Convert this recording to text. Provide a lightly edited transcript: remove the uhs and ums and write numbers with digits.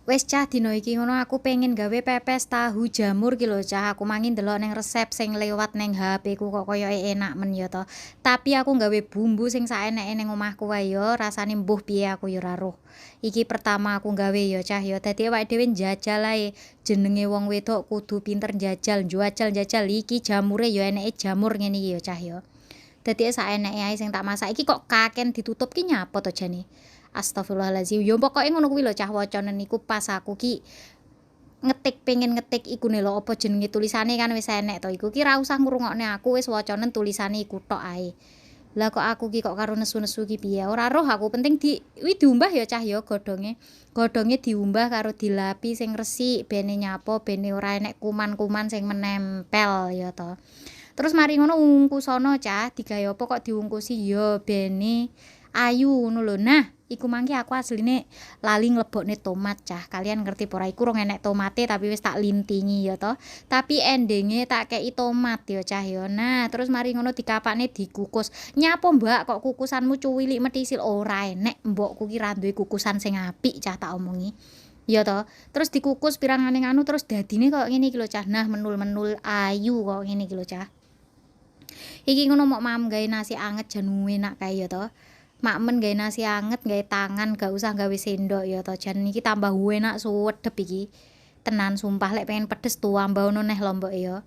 Wes cah dino iki ngono aku pengen gawe pepes tahu jamur ki lho cah. Aku mangin ndelok ning resep sing lewat ning HP ku kok koyoke enak men ya to. Tapi aku gawe bumbu sing saeneke ning omahku wae ya, rasane mbuh piye aku ya ora roh. Iki pertama aku gawe ya cah ya. Dadi awake dhewe njajal ae. Jenenge wong wedok kudu pinter njajal, njajal-njajal iki jamure ya eneke jamur ngene iki ya cah ya. Dadi saeneke ae sing tak masak iki kok kaken ditutup ki nyapa to jane? Astagfirullahalazim. Ya pokoke ngono kuwi lho cah wacanen niku pas aku ki ngetik pengen ngetik ikune lho apa jenenge tulisane kan wis enek to iku ki ra usah ngrungokne aku wis wacanen tulisane iku tok ae. Lah kok aku ki kok karo nesu-nesu ki piye ora roh aku penting diumbah ya cah ya godhonge. Godhonge diumbah karo dilapi sing resik bene nyapa bene ora enek kuman-kuman sing menempel ya to. Terus mari ngono ungkusana cah, digawe apa kok diungkusi ya bene ayu ngono lho. Nah, iku mangke aku asline lali nglebokne tomat cah. Kalian ngerti apa ora iku rong enek tomate tapi wis tak lintingi ya toh. Tapi endinge tak kei tomat ya cah ya. Nah, terus mari ngono dikapakne dikukus. "Nyapa Mbak kok kukusanmu cuwilik metisil?" Ora enek, mbokku ki ra duwe kukusan sing apik cah tak omongi. Ya toh. Terus dikukus pirangane anu terus dadine kok ngene iki lho cah. Nah, menul-menul ayu kok ngene iki lho cah. Iki ngono mok mam gawe nasi anget jan enak kae ya to. Makmen gawe nasi anget, gawe tangan, gak usah gawe sendok ya to. Jan iki tambah enak suwedep iki. Tenan sumpah lek pengen pedes tuambah ono neh lombok ya.